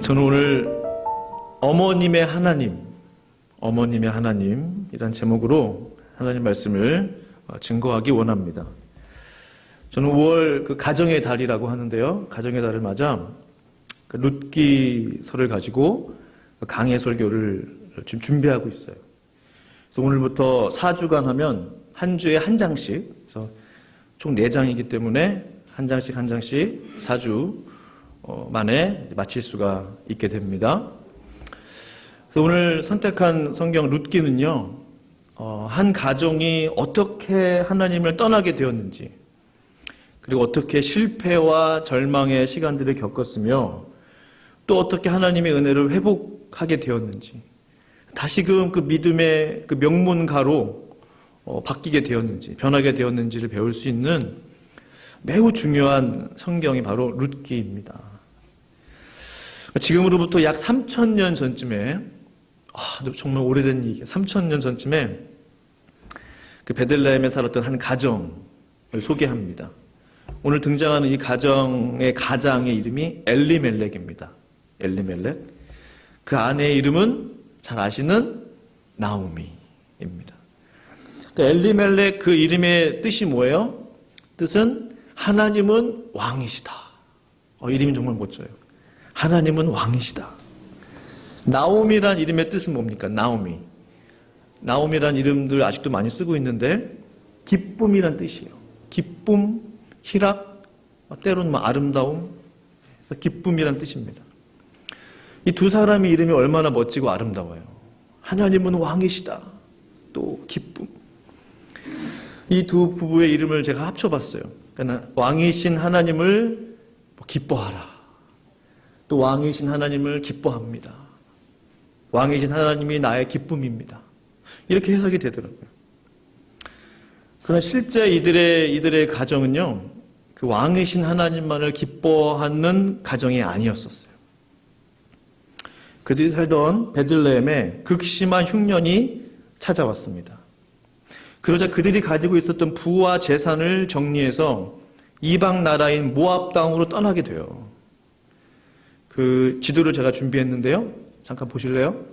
저는 오늘 어머님의 하나님이란 제목으로 하나님 말씀을 증거하기 원합니다. 저는 5월 그 가정의 달이라고 하는데요. 가정의 달을 맞아 그 룻기서를 가지고 강해 설교를 지금 준비하고 있어요. 그래서 오늘부터 4주간 하면 한 주에 한 장씩, 그래서 총 4장이기 때문에 한 장씩 4주 만에 마칠 수가 있게 됩니다. 그래서 오늘 선택한 성경 룻기는요, 한 가정이 어떻게 하나님을 떠나게 되었는지, 그리고 어떻게 실패와 절망의 시간들을 겪었으며, 또 어떻게 하나님의 은혜를 회복하게 되었는지, 다시금 그 믿음의 그 명문가로 바뀌게 되었는지, 변하게 되었는지를 배울 수 있는 매우 중요한 성경이 바로 룻기입니다. 지금으로부터 약 3,000년 전쯤에, 정말 오래된 얘기예요. 3,000년 전쯤에 그 베들레헴에 살았던 한 가정을 소개합니다. 오늘 등장하는 이 가정의 가장의 이름이 엘리멜렉입니다. 엘리멜렉. 그 아내의 이름은 잘 아시는 나오미입니다. 그 엘리멜렉 그 이름의 뜻이 뭐예요? 뜻은 하나님은 왕이시다. 이름이 정말 멋져요. 하나님은 왕이시다. 나오미란 이름의 뜻은 뭡니까? 나오미란 이름들 아직도 많이 쓰고 있는데 기쁨이란 뜻이에요. 기쁨, 희락, 때로는 아름다움, 기쁨이란 뜻입니다. 이 두 사람의 이름이 얼마나 멋지고 아름다워요. 하나님은 왕이시다. 또 기쁨. 이 두 부부의 이름을 제가 합쳐봤어요. 그러니까 왕이신 하나님을 기뻐하라. 또 왕이신 하나님을 기뻐합니다. 왕이신 하나님이 나의 기쁨입니다. 이렇게 해석이 되더라고요. 그러나 실제 이들의 가정은요, 그 왕이신 하나님만을 기뻐하는 가정이 아니었었어요. 그들이 살던 베들레헴에 극심한 흉년이 찾아왔습니다. 그러자 그들이 가지고 있었던 부와 재산을 정리해서 이방 나라인 모압 땅으로 떠나게 돼요. 그 지도를 제가 준비했는데요. 잠깐 보실래요?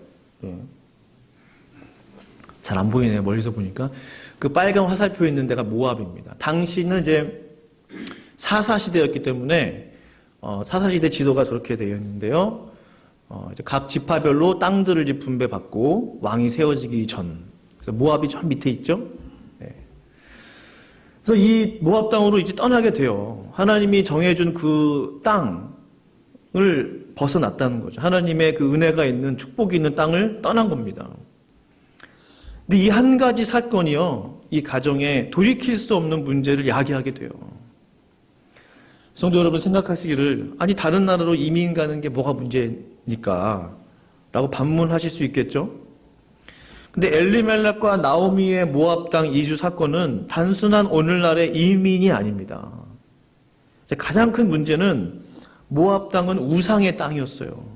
잘 안 보이네요. 멀리서 보니까. 그 빨간 화살표 있는 데가 모압입니다. 당시는 이제 사사시대였기 때문에 사사시대 지도가 저렇게 되어 있는데요. 이제 각 지파별로 땅들을 이제 분배받고 왕이 세워지기 전. 그래서 모압이 저 밑에 있죠. 네. 그래서 이 모압 땅으로 이제 떠나게 돼요. 하나님이 정해준 그 땅을 벗어났다는 거죠. 하나님의 그 은혜가 있는 축복이 있는 땅을 떠난 겁니다. 근데 이 한 가지 사건이요, 이 가정에 돌이킬 수 없는 문제를 야기하게 돼요. 성도 여러분 생각하시기를, 아니 다른 나라로 이민 가는 게 뭐가 문제니까 라고 반문하실 수 있겠죠. 근데 엘리멜렉과 나오미의 모압 땅 이주 사건은 단순한 오늘날의 이민이 아닙니다. 가장 큰 문제는 모압 땅은 우상의 땅이었어요.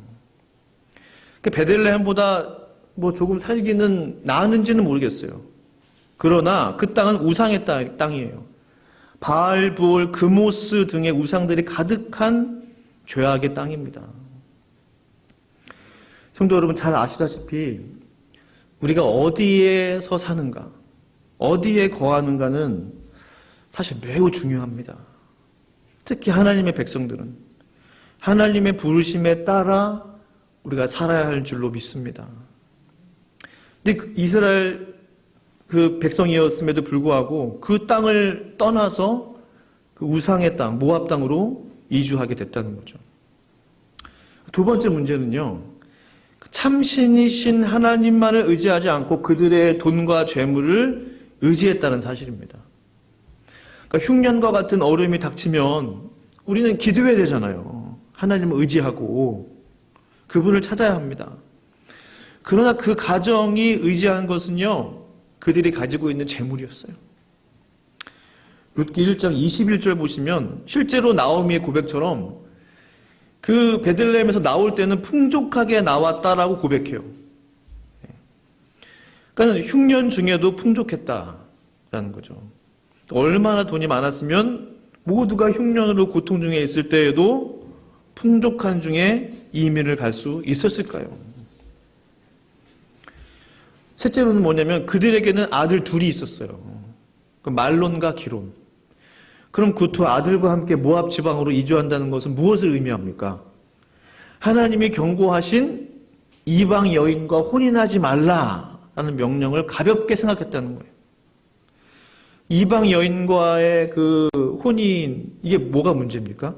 베들레헴보다 조금 살기는 나았는지는 모르겠어요. 그러나 그 땅은 우상의 땅이에요. 바알, 부올, 그모스 등의 우상들이 가득한 죄악의 땅입니다. 성도 여러분 잘 아시다시피 우리가 어디에서 사는가, 어디에 거하는가는 사실 매우 중요합니다. 특히 하나님의 백성들은 하나님의 부르심에 따라 우리가 살아야 할 줄로 믿습니다. 근데 이스라엘 그 백성이었음에도 불구하고 그 땅을 떠나서 그 우상의 땅, 모압 땅으로 이주하게 됐다는 거죠. 두 번째 문제는요, 참신이신 하나님만을 의지하지 않고 그들의 돈과 재물을 의지했다는 사실입니다. 그러니까 흉년과 같은 어려움이 닥치면 우리는 기도해야 되잖아요. 하나님을 의지하고 그분을 찾아야 합니다. 그러나 그 가정이 의지한 것은요, 그들이 가지고 있는 재물이었어요. 룻기 1장 21절 보시면 실제로 나오미의 고백처럼 그 베들레헴에서 나올 때는 풍족하게 나왔다라고 고백해요. 그러니까 흉년 중에도 풍족했다라는 거죠. 얼마나 돈이 많았으면 모두가 흉년으로 고통 중에 있을 때에도 풍족한 중에 이민을 갈 수 있었을까요? 셋째로는 뭐냐면 그들에게는 아들 둘이 있었어요. 그 말론과 기론. 그럼 그 두 아들과 함께 모압 지방으로 이주한다는 것은 무엇을 의미합니까? 하나님이 경고하신 이방 여인과 혼인하지 말라라는 명령을 가볍게 생각했다는 거예요. 이방 여인과의 그 혼인, 이게 뭐가 문제입니까?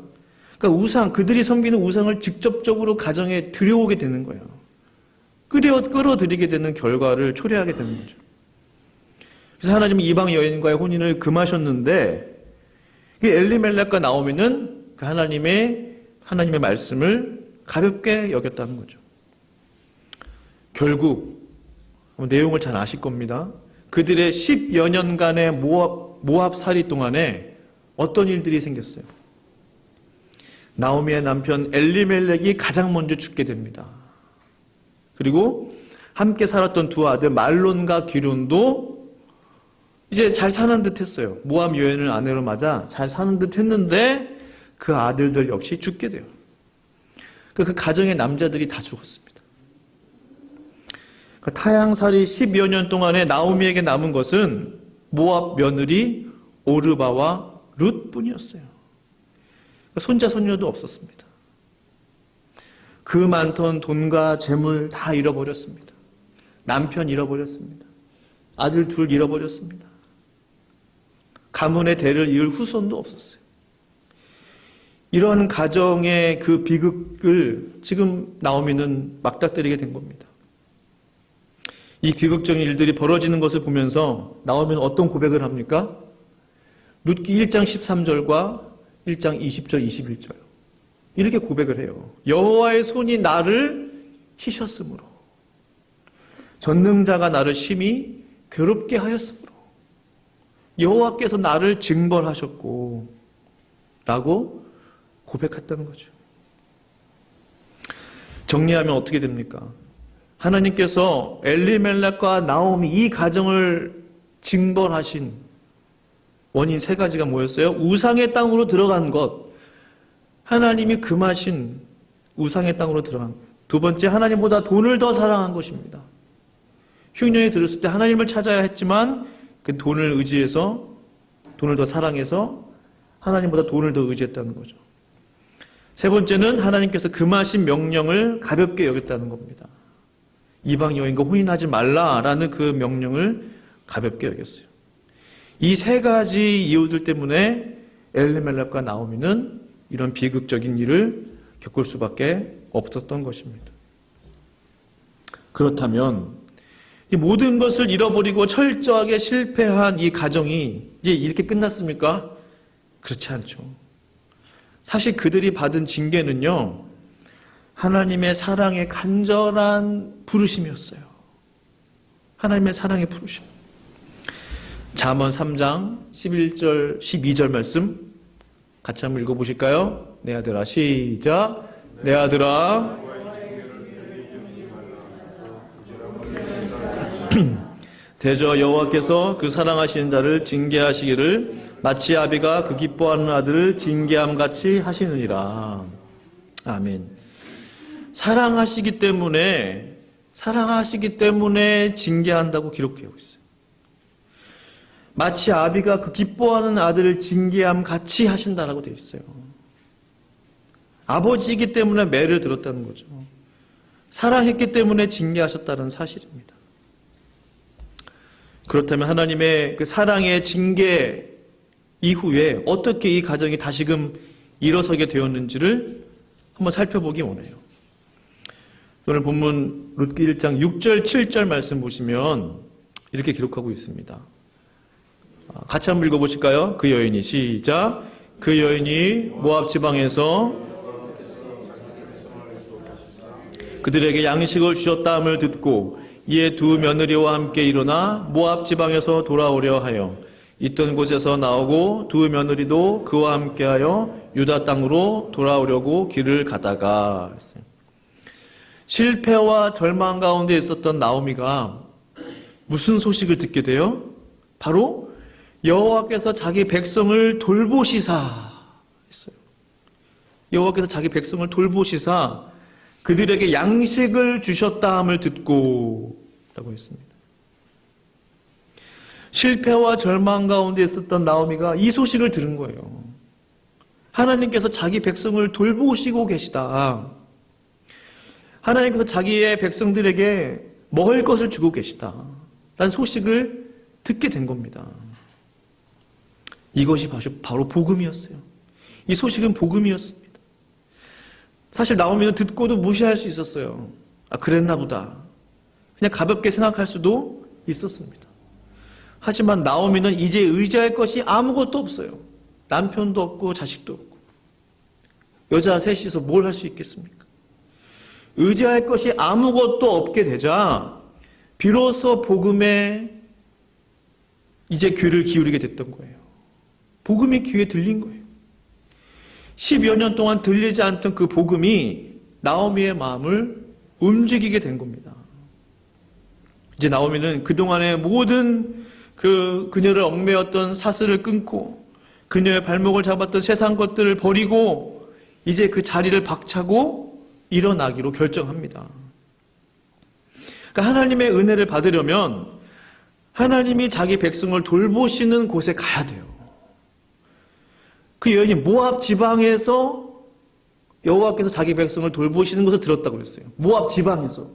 그러니까 우상, 그들이 섬기는 우상을 직접적으로 가정에 들여오게 되는 거예요. 끌어들이게 되는 결과를 초래하게 되는 거죠. 그래서 하나님은 이방 여인과의 혼인을 금하셨는데, 엘리멜렉과 나오미는 그 하나님의 말씀을 가볍게 여겼다는 거죠. 결국 내용을 잘 아실 겁니다. 그들의 10여 년간의 모압살이 동안에 어떤 일들이 생겼어요? 나오미의 남편 엘리멜렉이 가장 먼저 죽게 됩니다. 그리고 함께 살았던 두 아들 말론과 기론도 이제 잘 사는 듯 했어요. 모압 여인을 아내로 맞아 잘 사는 듯 했는데 그 아들들 역시 죽게 돼요. 그 가정의 남자들이 다 죽었습니다. 타향살이 10여 년 동안에 나오미에게 남은 것은 모압 며느리 오르바와 룻뿐이었어요. 손자 손녀도 없었습니다. 그 많던 돈과 재물 다 잃어버렸습니다. 남편 잃어버렸습니다. 아들 둘 잃어버렸습니다. 가문의 대를 이을 후손도 없었어요. 이러한 가정의 그 비극을 지금 나오미는 맞닥뜨리게 된 겁니다. 이 비극적인 일들이 벌어지는 것을 보면서 나오미는 어떤 고백을 합니까? 룻기 1장 13절과 1장 20절, 21절. 이렇게 고백을 해요. 여호와의 손이 나를 치셨으므로, 전능자가 나를 심히 괴롭게 하였으므로, 여호와께서 나를 징벌하셨고 라고 고백했다는 거죠. 정리하면 어떻게 됩니까? 하나님께서 엘리멜렉과 나오미 이 가정을 징벌하신 원인 세 가지가 뭐였어요? 우상의 땅으로 들어간 것, 하나님이 금하신 우상의 땅으로 들어간 것. 두 번째, 하나님보다 돈을 더 사랑한 것입니다. 흉년이 들었을 때 하나님을 찾아야 했지만 그 돈을 의지해서, 돈을 더 사랑해서 하나님보다 돈을 더 의지했다는 거죠. 세 번째는 하나님께서 금하신 명령을 가볍게 여겼다는 겁니다. 이방 여인과 혼인하지 말라라는 그 명령을 가볍게 여겼어요. 이 세 가지 이유들 때문에 엘리멜렉과 나오미는 이런 비극적인 일을 겪을 수밖에 없었던 것입니다. 그렇다면 이 모든 것을 잃어버리고 철저하게 실패한 이 가정이 이제 이렇게 끝났습니까? 그렇지 않죠. 사실 그들이 받은 징계는요, 하나님의 사랑의 간절한 부르심이었어요. 하나님의 사랑의 부르심. 잠언 3장 11절, 12절 말씀 같이 한번 읽어보실까요? 내 아들아, 시작. 내 아들아, 대저 여호와께서 그 사랑하시는 자를 징계하시기를 마치 아비가 그 기뻐하는 아들을 징계함같이 하시느니라. 아멘. 사랑하시기 때문에 징계한다고 기록되어 있어요. 마치 아비가 그 기뻐하는 아들을 징계함같이 하신다라고 되어 있어요. 아버지이기 때문에 매를 들었다는 거죠. 사랑했기 때문에 징계하셨다는 사실입니다. 그렇다면 하나님의 그 사랑의 징계 이후에 어떻게 이 가정이 다시금 일어서게 되었는지를 한번 살펴보기 원해요. 오늘 본문 룻기 1장 6절 7절 말씀 보시면 이렇게 기록하고 있습니다. 같이 한번 읽어보실까요? 그 여인이, 시작. 그 여인이 모압 지방에서 그들에게 양식을 주셨다함을 듣고 이에 두 며느리와 함께 일어나 모압 지방에서 돌아오려 하여 있던 곳에서 나오고 두 며느리도 그와 함께하여 유다 땅으로 돌아오려고 길을 가다가, 실패와 절망 가운데 있었던 나오미가 무슨 소식을 듣게 돼요? 바로 여호와께서 자기 백성을 돌보시사 했어요. 여호와께서 자기 백성을 돌보시사 그들에게 양식을 주셨다함을 듣고 라고 했습니다. 실패와 절망 가운데 있었던 나오미가 이 소식을 들은 거예요. 하나님께서 자기 백성을 돌보시고 계시다. 하나님께서 자기의 백성들에게 먹을 것을 주고 계시다. 라는 소식을 듣게 된 겁니다. 이것이 바로 복음이었어요. 이 소식은 복음이었습니다. 사실 나오미는 듣고도 무시할 수 있었어요. 아, 그랬나 보다. 그냥 가볍게 생각할 수도 있었습니다. 하지만 나오미는 이제 의지할 것이 아무것도 없어요. 남편도 없고 자식도 없고. 여자 셋이서 뭘 할 수 있겠습니까? 의지할 것이 아무것도 없게 되자 비로소 복음에 이제 귀를 기울이게 됐던 거예요. 복음이 귀에 들린 거예요. 10여 년 동안 들리지 않던 그 복음이 나오미의 마음을 움직이게 된 겁니다. 이제 나오미는 그동안의 모든 그녀를 얽매였던 사슬을 끊고 그녀의 발목을 잡았던 세상 것들을 버리고 이제 그 자리를 박차고 일어나기로 결정합니다. 그러니까 하나님의 은혜를 받으려면 하나님이 자기 백성을 돌보시는 곳에 가야 돼요. 그 여인이 모압 지방에서 여호와께서 자기 백성을 돌보시는 것을 들었다고 그랬어요. 모압 지방에서.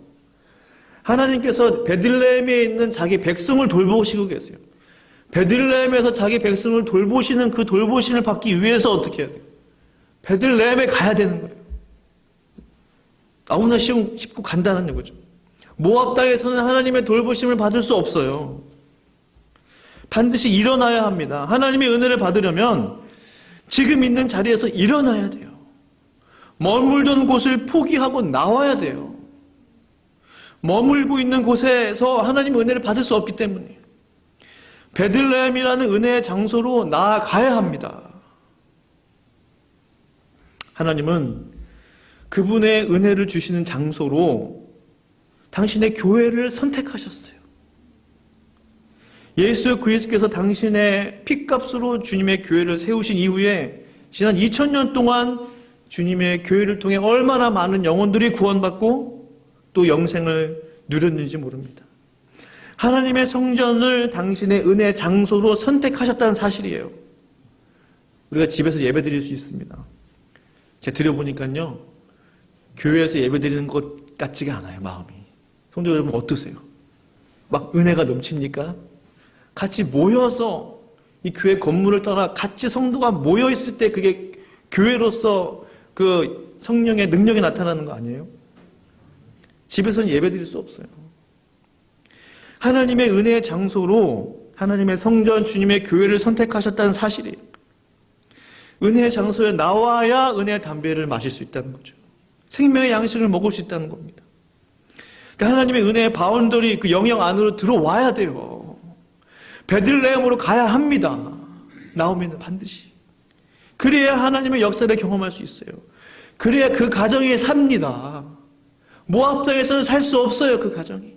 하나님께서 베들레헴에 있는 자기 백성을 돌보시고 계세요. 베들레헴에서 자기 백성을 돌보시는 그 돌보심을 받기 위해서 어떻게 해야 돼요? 베들레헴에 가야 되는 거예요. 너무나 쉽고 간단한 거죠. 모압 땅에서는 하나님의 돌보심을 받을 수 없어요. 반드시 일어나야 합니다. 하나님의 은혜를 받으려면 지금 있는 자리에서 일어나야 돼요. 머물던 곳을 포기하고 나와야 돼요. 머물고 있는 곳에서 하나님의 은혜를 받을 수 없기 때문에 베들레헴이라는 은혜의 장소로 나아가야 합니다. 하나님은 그분의 은혜를 주시는 장소로 당신의 교회를 선택하셨어요. 예수 그리스도께서 당신의 핏값으로 주님의 교회를 세우신 이후에 지난 2000년 동안 주님의 교회를 통해 얼마나 많은 영혼들이 구원받고 또 영생을 누렸는지 모릅니다. 하나님의 성전을 당신의 은혜 장소로 선택하셨다는 사실이에요. 우리가 집에서 예배드릴 수 있습니다. 제가 드려보니까요, 교회에서 예배드리는 것 같지가 않아요, 마음이. 성도 여러분 어떠세요? 막 은혜가 넘칩니까? 같이 모여서 이 교회 건물을 떠나 같이 성도가 모여 있을 때 그게 교회로서 그 성령의 능력이 나타나는 거 아니에요? 집에서는 예배드릴 수 없어요. 하나님의 은혜의 장소로 하나님의 성전 주님의 교회를 선택하셨다는 사실이에요. 은혜의 장소에 나와야 은혜의 담배를 마실 수 있다는 거죠. 생명의 양식을 먹을 수 있다는 겁니다. 그러니까 하나님의 은혜의 바운더리 그 영역 안으로 들어와야 돼요. 베들레헴으로 가야 합니다. 나오미는 반드시. 그래야 하나님의 역사를 경험할 수 있어요. 그래야 그 가정이 삽니다. 모압 땅에서는 살 수 없어요, 그 가정이.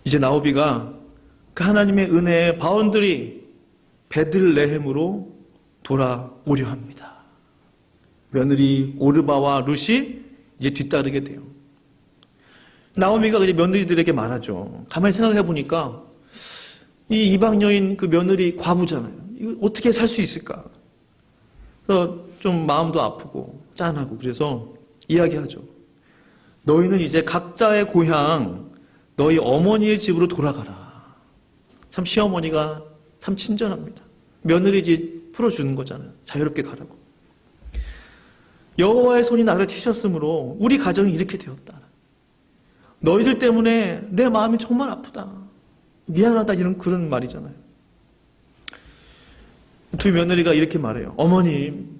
이제 나오미가 그 하나님의 은혜의 바운더리 베들레헴으로 돌아오려 합니다. 며느리 오르바와 룻이 이제 뒤따르게 돼요. 나오미가 이제 며느리들에게 말하죠. 가만히 생각해 보니까 이 이방 여인 그 며느리 과부잖아요. 이거 어떻게 살 수 있을까? 그래서 좀 마음도 아프고 짠하고 그래서 이야기하죠. 너희는 이제 각자의 고향 너희 어머니의 집으로 돌아가라. 참 시어머니가 참 친절합니다. 며느리 집 풀어주는 거잖아요. 자유롭게 가라고. 여호와의 손이 나를 치셨으므로 우리 가정이 이렇게 되었다. 너희들 때문에 내 마음이 정말 아프다. 미안하다 이런 그런 말이잖아요. 두 며느리가 이렇게 말해요. 어머님,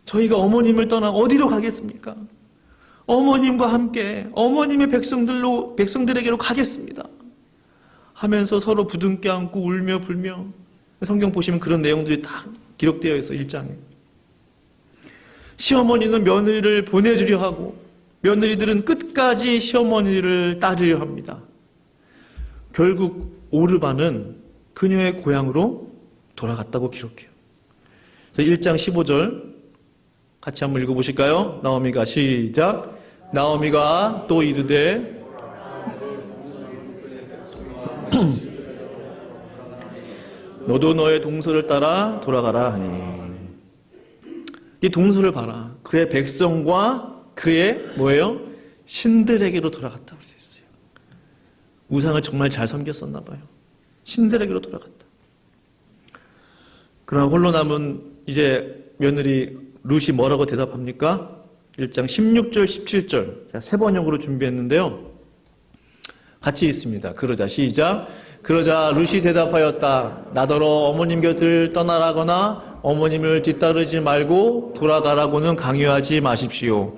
저희가 어머님을 떠나 어디로 가겠습니까? 어머님과 함께 어머님의 백성들에게로 가겠습니다. 하면서 서로 부둥켜 안고 울며 불며 성경 보시면 그런 내용들이 다 기록되어 있어요. 1장에. 시어머니는 며느리를 보내주려 하고 며느리들은 끝까지 시어머니를 따르려 합니다. 결국 오르바는 그녀의 고향으로 돌아갔다고 기록해요. 그래서 1장 15절 같이 한번 읽어보실까요? 나오미가 시작. 나오미가 또 이르되 너도 너의 동서를 따라 돌아가라 하니. 이 동서를 봐라. 그의 백성과 그의 뭐예요? 신들에게로 돌아갔다고 되어 있어요. 우상을 정말 잘 섬겼었나 봐요. 신들에게로 돌아갔다. 그러나 홀로 남은 이제 며느리 룻이 뭐라고 대답합니까? 1장 16절 17절 자, 세 번역으로 준비했는데요. 같이 있습니다. 그러자 시작. 그러자 룻이 대답하였다. 나더러 어머님 곁을 떠나라거나 어머님을 뒤따르지 말고 돌아가라고는 강요하지 마십시오.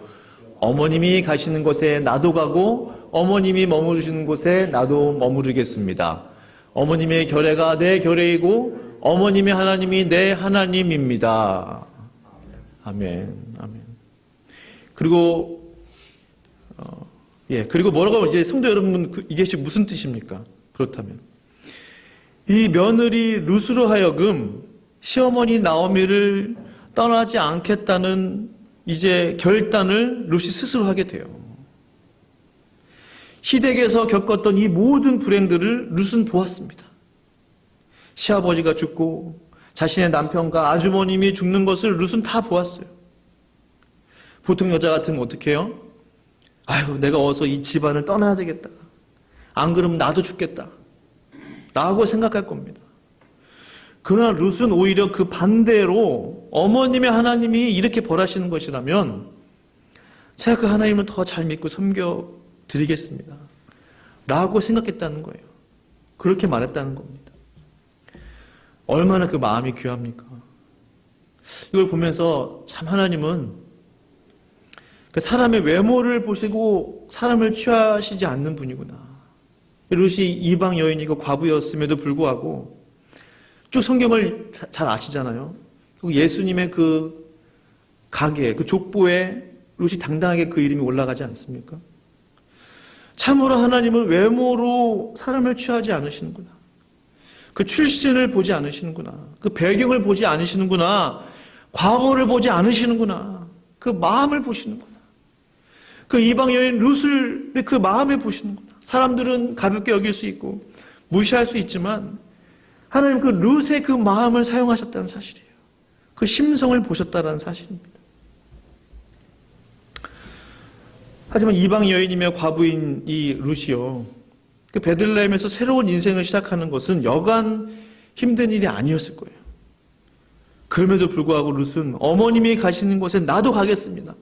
어머님이 가시는 곳에 나도 가고 어머님이 머무르시는 곳에 나도 머무르겠습니다. 어머님의 결례가 내 결례이고 어머님의 하나님이 내 하나님입니다. 아멘. 아멘. 그리고 그리고 뭐라고 이제 성도 여러분 이게 무슨 뜻입니까? 그렇다면 이 며느리 룻으로 하여금 시어머니 나오미를 떠나지 않겠다는 이제 결단을 룻이 스스로 하게 돼요. 시댁에서 겪었던 이 모든 불행들을 룻은 보았습니다. 시아버지가 죽고 자신의 남편과 아주버님이 죽는 것을 룻은 다 보았어요. 보통 여자 같으면 어떻게 해요? 아유, 내가 어서 이 집안을 떠나야 되겠다. 안 그러면 나도 죽겠다. 라고 생각할 겁니다. 그러나 룻은 오히려 그 반대로 어머님의 하나님이 이렇게 벌하시는 것이라면 제가 그 하나님을 더 잘 믿고 섬겨드리겠습니다. 라고 생각했다는 거예요. 그렇게 말했다는 겁니다. 얼마나 그 마음이 귀합니까? 이걸 보면서 참 하나님은 그 사람의 외모를 보시고 사람을 취하시지 않는 분이구나. 룻이 이방 여인이고 과부였음에도 불구하고 쭉 성경을 잘 아시잖아요. 예수님의 그 가게, 그 족보에 룻이 당당하게 그 이름이 올라가지 않습니까? 참으로 하나님은 외모로 사람을 취하지 않으시는구나. 그 출신을 보지 않으시는구나. 그 배경을 보지 않으시는구나. 과거를 보지 않으시는구나. 그 마음을 보시는구나. 그 이방 여인 룻을 그 마음에 보시는구나. 사람들은 가볍게 여길 수 있고 무시할 수 있지만 하나님 그 룻의 그 마음을 사용하셨다는 사실이에요. 그 심성을 보셨다는 사실입니다. 하지만 이방 여인이며 과부인 이 룻이요, 그 베들레헴에서 새로운 인생을 시작하는 것은 여간 힘든 일이 아니었을 거예요. 그럼에도 불구하고 룻은 어머님이 가시는 곳에 나도 가겠습니다.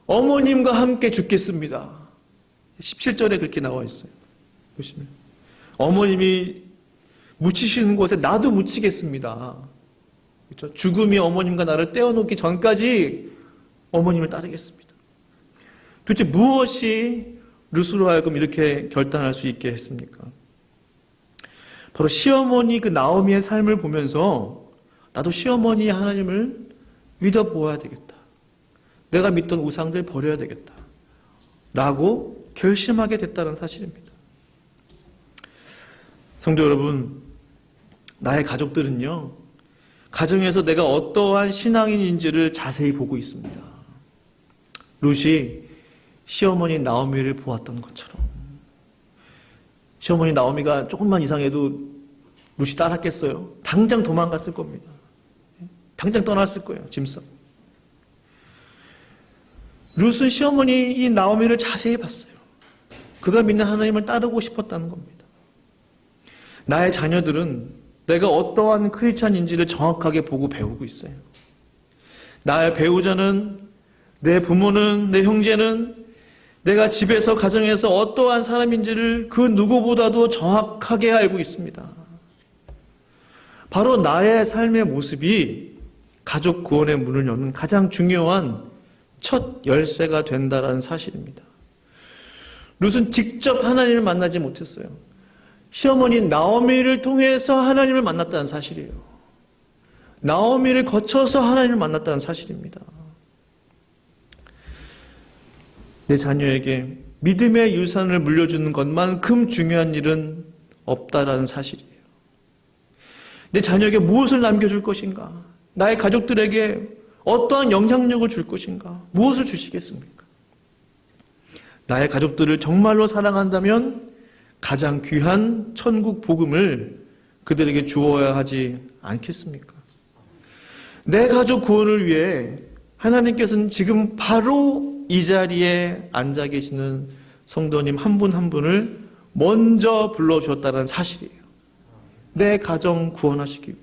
어머님과 함께 죽겠습니다. 17절에 그렇게 나와 있어요. 보시면 어머님이 묻히시는 곳에 나도 묻히겠습니다. 그렇죠? 죽음이 어머님과 나를 떼어놓기 전까지 어머님을 따르겠습니다. 도대체 무엇이 룻으로 하여금 이렇게 결단할 수 있게 했습니까? 바로 시어머니 그 나오미의 삶을 보면서 나도 시어머니 하나님을 믿어보아야 되겠다. 내가 믿던 우상들 버려야 되겠다. 라고 결심하게 됐다는 사실입니다. 성도 여러분, 나의 가족들은요, 가정에서 내가 어떠한 신앙인인지를 자세히 보고 있습니다. 룻이 시어머니 나오미를 보았던 것처럼. 시어머니 나오미가 조금만 이상해도 룻이 따랐겠어요? 당장 도망갔을 겁니다. 당장 떠났을 거예요, 짐 싸고. 룻은 시어머니 이 나오미를 자세히 봤어요. 그가 믿는 하나님을 따르고 싶었다는 겁니다. 나의 자녀들은 내가 어떠한 크리스찬인지를 정확하게 보고 배우고 있어요. 나의 배우자는, 내 부모는, 내 형제는 내가 집에서 가정에서 어떠한 사람인지를 그 누구보다도 정확하게 알고 있습니다. 바로 나의 삶의 모습이 가족 구원의 문을 여는 가장 중요한 첫 열쇠가 된다는 사실입니다. 룻은 직접 하나님을 만나지 못했어요. 시어머니 나오미를 통해서 하나님을 만났다는 사실이에요. 나오미를 거쳐서 하나님을 만났다는 사실입니다. 내 자녀에게 믿음의 유산을 물려주는 것만큼 중요한 일은 없다라는 사실이에요. 내 자녀에게 무엇을 남겨줄 것인가? 나의 가족들에게 어떠한 영향력을 줄 것인가? 무엇을 주시겠습니까? 나의 가족들을 정말로 사랑한다면 가장 귀한 천국 복음을 그들에게 주어야 하지 않겠습니까? 내 가족 구원을 위해 하나님께서는 지금 바로 이 자리에 앉아 계시는 성도님 한 분 한 분을 먼저 불러주셨다는 사실이에요. 내 가정 구원하시기 위해,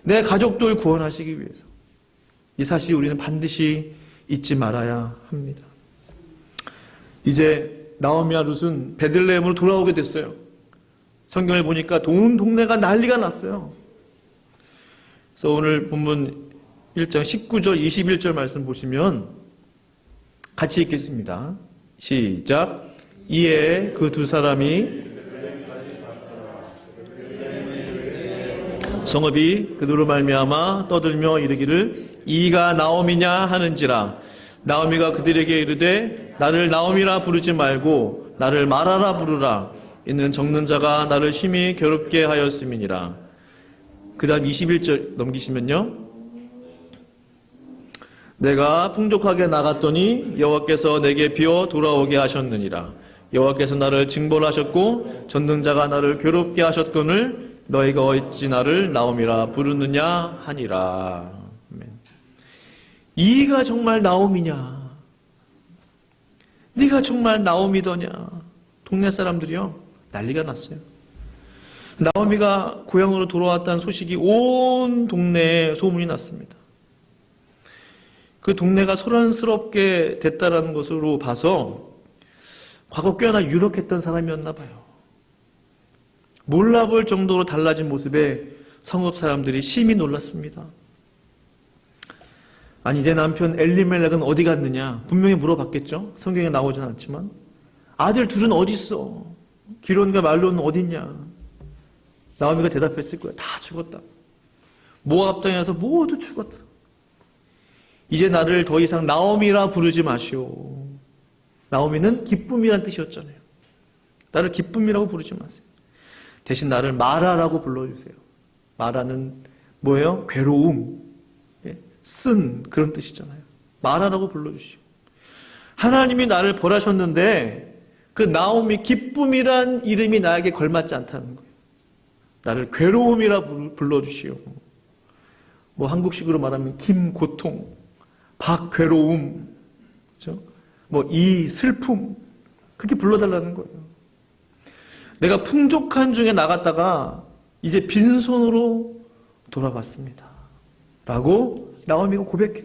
내 가족들 구원하시기 위해서. 이 사실 우리는 반드시 잊지 말아야 합니다. 이제 나오미와 룻은 베들레헴으로 돌아오게 됐어요. 성경을 보니까 온 동네가 난리가 났어요. 그래서 오늘 본문 1장 19절 21절 말씀 보시면 같이 읽겠습니다. 시작. 이에 그 두 사람이 성읍이 그들로 말미암아 떠들며 이르기를 이가 나오미냐 하는지라. 나오미가 그들에게 이르되 나를 나오미라 부르지 말고 나를 마라라 부르라. 이는 적는 자가 나를 심히 괴롭게 하였음이니라. 그 다음 21절 넘기시면요. 내가 풍족하게 나갔더니 여호와께서 내게 비어 돌아오게 하셨느니라. 여호와께서 나를 징벌하셨고 전능자가 나를 괴롭게 하셨거늘 너희가 어찌 나를 나오미라 부르느냐 하니라. 이가 정말 나오미냐? 네가 정말 나오미더냐? 동네 사람들이요 난리가 났어요. 나오미가 고향으로 돌아왔다는 소식이 온 동네에 소문이 났습니다. 그 동네가 소란스럽게 됐다라는 것으로 봐서 과거 꽤나 유력했던 사람이었나 봐요. 몰라볼 정도로 달라진 모습에 성읍 사람들이 심히 놀랐습니다. 아니 내 남편 엘리멜렉은 어디 갔느냐? 분명히 물어봤겠죠. 성경에 나오진 않지만 아들 둘은 어디 있어? 기론과 말론은 어디 있냐? 나오미가 대답했을 거야. 다 죽었다. 모압 땅에서 모두 죽었다. 이제 나를 더 이상 나오미라 부르지 마시오. 나오미는 기쁨이란 뜻이었잖아요. 나를 기쁨이라고 부르지 마세요. 대신 나를 마라라고 불러주세요. 마라는 뭐예요? 괴로움, 쓴 그런 뜻이잖아요. 마라라고 불러주시오. 하나님이 나를 벌하셨는데 그 나오미 기쁨이란 이름이 나에게 걸맞지 않다는 거예요. 나를 괴로움이라 불러주시오. 뭐 한국식으로 말하면 김고통, 박괴로움, 그렇죠? 뭐 이 슬픔 그렇게 불러달라는 거예요. 내가 풍족한 중에 나갔다가 이제 빈손으로 돌아왔습니다. 라고 나오미가 고백해요.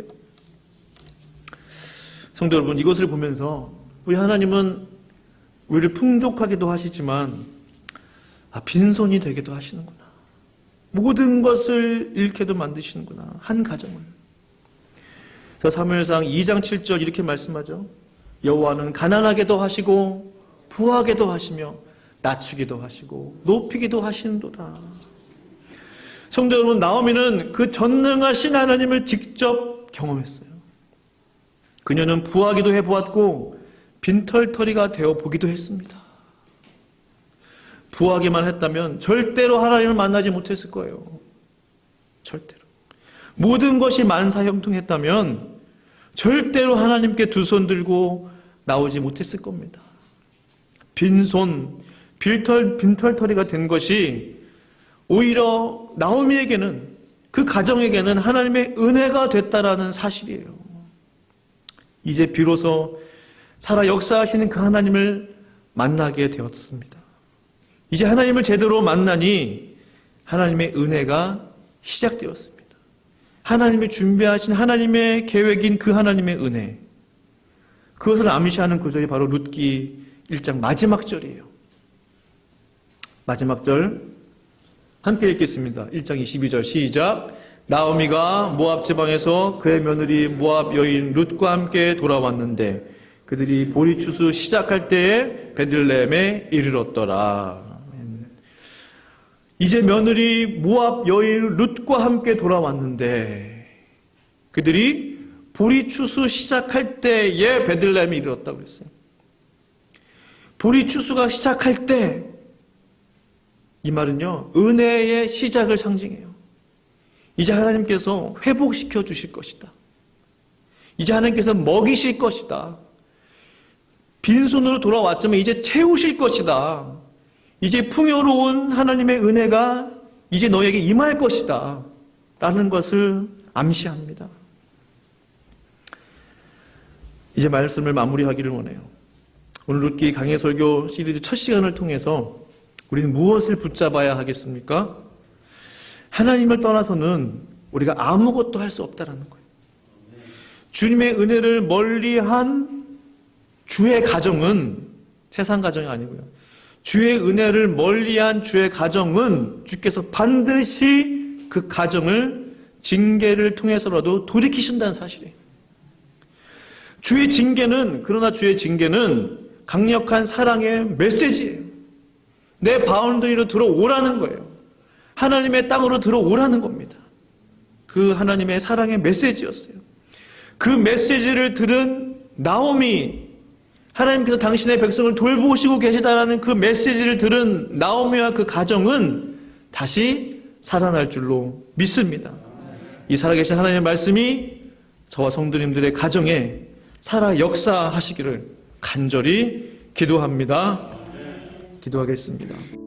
성도 여러분, 이것을 보면서 우리 하나님은 우리를 풍족하게도 하시지만 빈손이 되게도 하시는구나. 모든 것을 잃게도 만드시는구나. 한 가정을. 그래서 사무엘상 2장 7절 이렇게 말씀하죠. 여호와는 가난하게도 하시고 부하게도 하시며 낮추기도 하시고 높이기도 하시는도다. 성도 여러분, 나오미는 그 전능하신 하나님을 직접 경험했어요. 그녀는 부하기도 해보았고 빈털터리가 되어보기도 했습니다. 부하기만 했다면 절대로 하나님을 만나지 못했을 거예요. 절대로. 모든 것이 만사형통했다면 절대로 하나님께 두 손 들고 나오지 못했을 겁니다. 빈손, 빈털터리가 된 것이 오히려 나오미에게는, 그 가정에게는 하나님의 은혜가 됐다라는 사실이에요. 이제 비로소 살아 역사하시는 그 하나님을 만나게 되었습니다. 이제 하나님을 제대로 만나니 하나님의 은혜가 시작되었습니다. 하나님이 준비하신 하나님의 계획인 그 하나님의 은혜, 그것을 암시하는 구절이 바로 룻기 1장 마지막 절이에요. 마지막 절 함께 읽겠습니다. 1장 22절 시작. 나오미가 모압 지방에서 그의 며느리 모압 여인 룻과 함께 돌아왔는데 그들이 보리추수 시작할 때에 베들레헴에 이르렀더라. 이제 며느리 모압 여인 룻과 함께 돌아왔는데 그들이 보리추수 시작할 때에 베들레헴에 이르렀다고 그랬어요. 보리추수가 시작할 때, 이 말은요 은혜의 시작을 상징해요. 이제 하나님께서 회복시켜 주실 것이다. 이제 하나님께서 먹이실 것이다. 빈손으로 돌아왔지만 이제 채우실 것이다. 이제 풍요로운 하나님의 은혜가 이제 너에게 임할 것이다. 라는 것을 암시합니다. 이제 말씀을 마무리하기를 원해요. 오늘 룻기 강해 설교 시리즈 첫 시간을 통해서 우리는 무엇을 붙잡아야 하겠습니까? 하나님을 떠나서는 우리가 아무것도 할 수 없다라는 거예요. 주님의 은혜를 멀리한 주의 가정은 세상 가정이 아니고요. 주의 은혜를 멀리한 주의 가정은 주께서 반드시 그 가정을 징계를 통해서라도 돌이키신다는 사실이에요. 그러나 주의 징계는 강력한 사랑의 메시지예요. 내 바운더리로 들어오라는 거예요. 하나님의 땅으로 들어오라는 겁니다. 그 하나님의 사랑의 메시지였어요. 그 메시지를 들은 나오미, 하나님께서 당신의 백성을 돌보시고 계시다라는 그 메시지를 들은 나오미와 그 가정은 다시 살아날 줄로 믿습니다. 이 살아계신 하나님의 말씀이 저와 성도님들의 가정에 살아 역사하시기를 간절히 기도합니다. 기도하겠습니다.